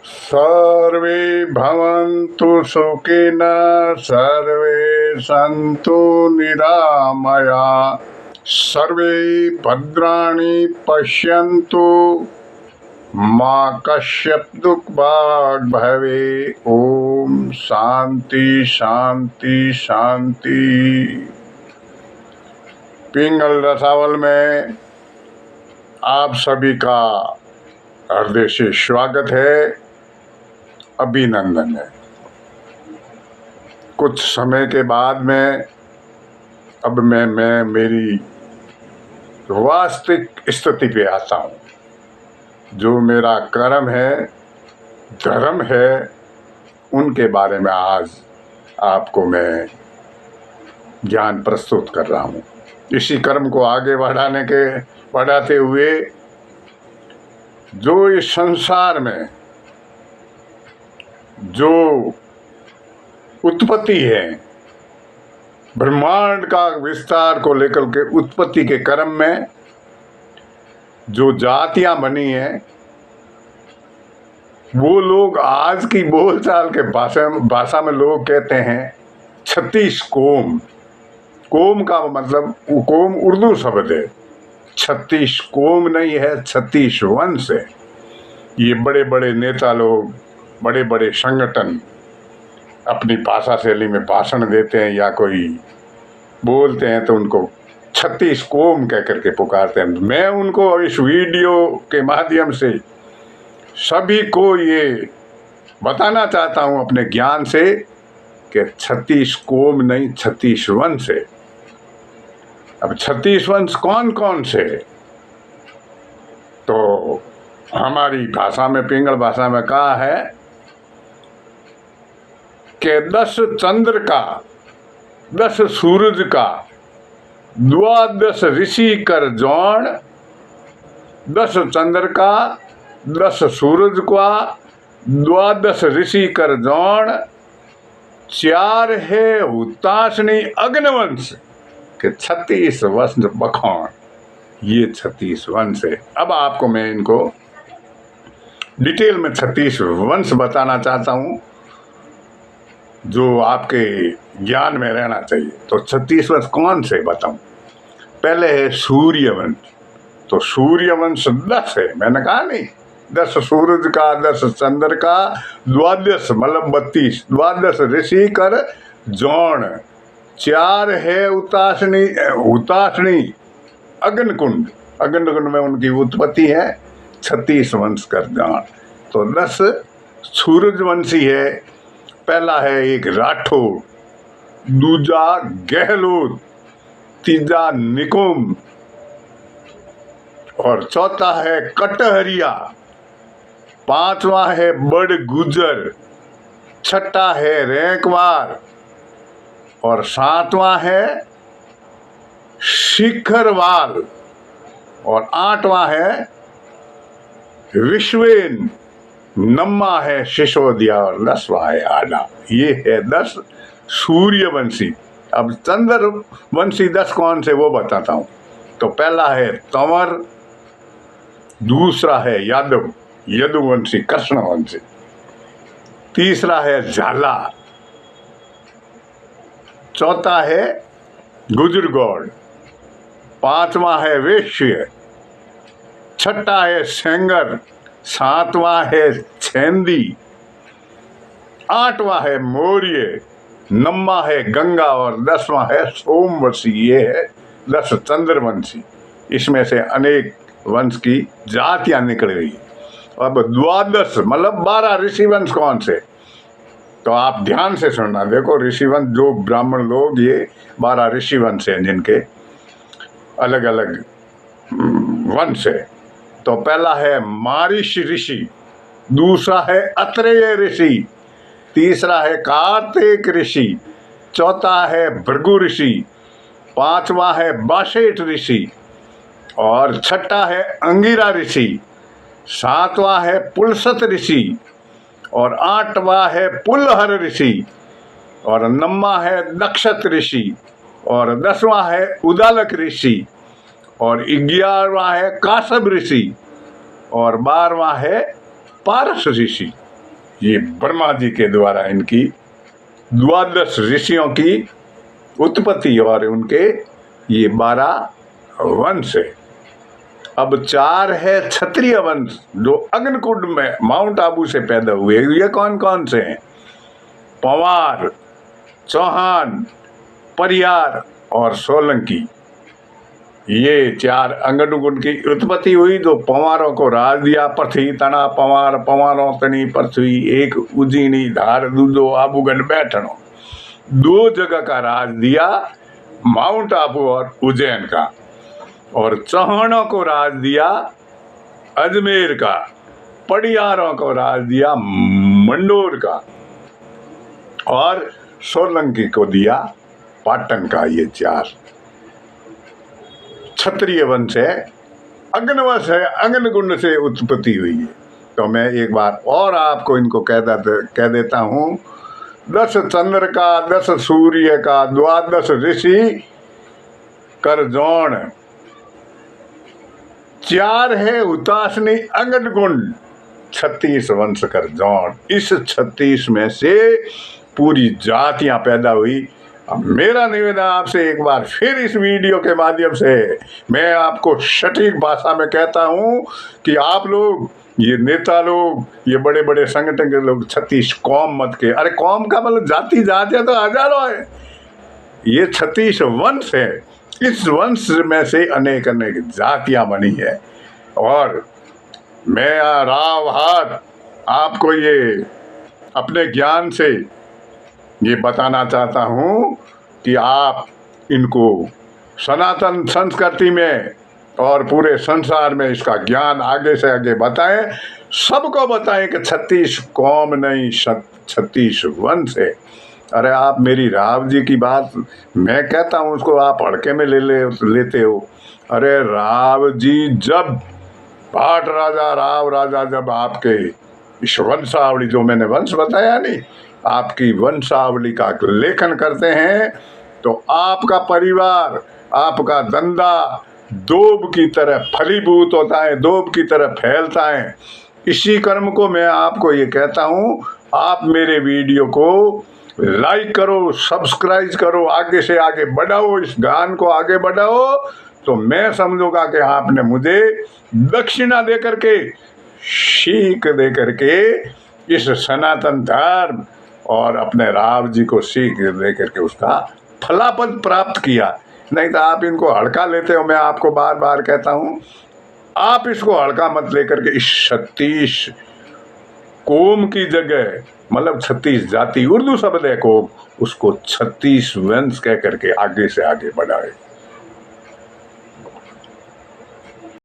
सर्वे भवन्तु सुखिनः सर्वे सन्तु निरामया सर्वे भद्राणि पश्यन्तु मा कश्चित् दुःखभाग् भवेत्। ओम शांति शांति शांति। पिंगल रसावल में आप सभी का हृदय से स्वागत है, अभिनंदन है। कुछ समय के बाद में अब मैं मेरी वास्तविक स्थिति पे आता हूँ। जो मेरा कर्म है, धर्म है, उनके बारे में आज आपको मैं ज्ञान प्रस्तुत कर रहा हूँ। इसी कर्म को आगे बढ़ाते हुए जो इस संसार में जो उत्पत्ति है, ब्रह्मांड का विस्तार को लेकर के उत्पत्ति के क्रम में जो जातियां बनी हैं, वो लोग आज की बोलचाल के भाषा में लोग कहते हैं 36 कोम। कोम का मतलब, कोम उर्दू शब्द है, 36 कोम नहीं है, 36 वंश है। ये बड़े बड़े नेता लोग, बड़े बड़े संगठन अपनी भाषा शैली में भाषण देते हैं या कोई बोलते हैं तो उनको 36 कोम कह करके पुकारते हैं। मैं उनको इस वीडियो के माध्यम से सभी को ये बताना चाहता हूँ अपने ज्ञान से कि 36 कोम नहीं, 36 वंश है। अब 36 वंश कौन कौन से? तो हमारी भाषा में, पिंगल भाषा में कहा है कि 10 चंद्र का, 10 सूरज का, 12 ऋषि कर जोड़। 10 चंद्र का, 10 सूरज का, 12 ऋषि कर जोड़। 4 है हुताशनी अग्निवंश के 36 वंश बखान। ये 36 वंश है। अब आपको मैं इनको डिटेल में 36 वंश बताना चाहता हूँ जो आपके ज्ञान में रहना चाहिए। तो 36 वंश कौन से बताऊं? पहले है सूर्यवंश। तो सूर्यवंश 10 है, मैंने कहा नहीं, 10 सूरज का, 10 चंद्र का, 12 मतलब 32, 12 ऋषि कर जोड़। 4 है हुताशनी अग्निकुंड। अग्निकुंड में उनकी उत्पत्ति है। 36 वंश कर जोड़। तो 10 सूरजवंशी है। पहला है एक राठौर, दूजा गहलोत, तीजा निकुम और चौथा है कटहरिया, 5वां है बड़ गुजर, 6ठा है रैंकवार और 7वां है शिखरवाल और 8वां है विश्वेन, 9वां है सिसोदिया और 10वां है आडा। ये है 10 सूर्यवंशी। अब चंद्रवंशी 10 कौन से वो बताता हूँ। तो पहला है तंवर, दूसरा है यादव, यदुवंशी कृष्णवंशी, तीसरा है झाला, चौथा है गुजरगौड़, 5वां है वैश्य, 6ठा है सेंगर, 7वां है छेंदी, 8वां है मौर्य, 9वां है गंगा और 10वां है सोमवंशी। ये है 10 चंद्रवंशी। इसमें से अनेक वंश की जातियां निकल गई। अब 12 मतलब 12 ऋषिवंश कौन से? तो आप ध्यान से सुनना। देखो, ऋषिवंश जो ब्राह्मण लोग, ये 12 ऋषिवंश हैं जिनके अलग अलग वंश है। तो पहला है मारिष ऋषि, दूसरा है अत्रेय ऋषि, तीसरा है कार्तिक ऋषि, चौथा है भृगु ऋषि, 5वां है बाशेठ ऋषि और 6ठा है अंगिरा ऋषि, 7वां है पुलसत ऋषि और 8वां है पुलहर ऋषि और 9वां है दक्षत ऋषि और 10वां है उदालक ऋषि और 11वां है काश्यप ऋषि और 12वां है पारस ऋषि। ये ब्रह्मा जी के द्वारा इनकी 12 ऋषियों की उत्पत्ति और उनके ये 12 वंश है। अब 4 है क्षत्रिय वंश जो अग्निकुंड में माउंट आबू से पैदा हुए। ये कौन कौन से हैं? पंवार, चौहान, परियार और सोलंकी। ये 4 अग्निकुंड की उत्पत्ति हुई। जो पंवारों को राज दिया, पृथ्वी तना पंवार, पंवारों तनी पृथ्वी, एक उज्जैनी धार दूधो आबूगढ़ बैठनो। 2 जगह का राज दिया, माउंट आबू और उज्जैन का। और चौहानों को राज दिया अजमेर का, पड़ियारों को राज दिया मंडोर का और सोलंकी को दिया पाटन का। ये 4 क्षत्रिय वंश है, अग्निवंश है, अग्निकुंड से उत्पत्ति हुई है। तो मैं एक बार और आपको इनको कह देता हूँ। 10 चंद्र का, 10 सूर्य का, 12 ऋषि कर जोड़, 4 है हुताशनी अग्निकुंड, 36 वंश कर जोड़। इस 36 में से पूरी जातियां पैदा हुई। अब मेरा निवेदन आपसे एक बार फिर इस वीडियो के माध्यम से मैं आपको सटीक भाषा में कहता हूं कि आप लोग, ये नेता लोग, ये बड़े बड़े संगठन के लोग 36 कौम मत के, अरे कौम का मतलब जाति जातियां तो हजारों है। ये 36 वंश है। इस वंश में से अनेक अनेक जातियां बनी है। और मैं राव हाथ आपको ये अपने ज्ञान से ये बताना चाहता हूँ कि आप इनको सनातन संस्कृति में और पूरे संसार में इसका ज्ञान आगे से आगे बताएं, सबको बताएं कि 36 कौम नहीं, 36 वंश है। अरे आप मेरी राव जी की बात मैं कहता हूँ, उसको आप हड़के में लेते हो। अरे राव जी, जब भाट राजा, राव राजा, जब आपके इस वंशावली, जो मैंने वंश बताया नहीं, आपकी वंशावली का लेखन करते हैं तो आपका परिवार, आपका धंधा दोब की तरह फलीभूत होता है, दोब की तरह फैलता है। इसी कर्म को मैं आपको ये कहता हूँ, आप मेरे वीडियो को लाइक करो, सब्सक्राइब करो, आगे से आगे बढ़ाओ, इस ज्ञान को आगे बढ़ाओ। तो मैं समझूंगा कि आपने मुझे दक्षिणा दे करके, सीख दे करके इस सनातन धर्म और अपने राव जी को सीख दे करके उसका फलाफल प्राप्त किया। नहीं तो आप इनको हल्का लेते हो। मैं आपको बार बार कहता हूँ, आप इसको हल्का मत लेकर के इस 36 कौम की जगह, मतलब 36 जाति, उर्दू शब्द है कौम, उसको 36 वंश कह करके आगे से आगे बढ़ाए।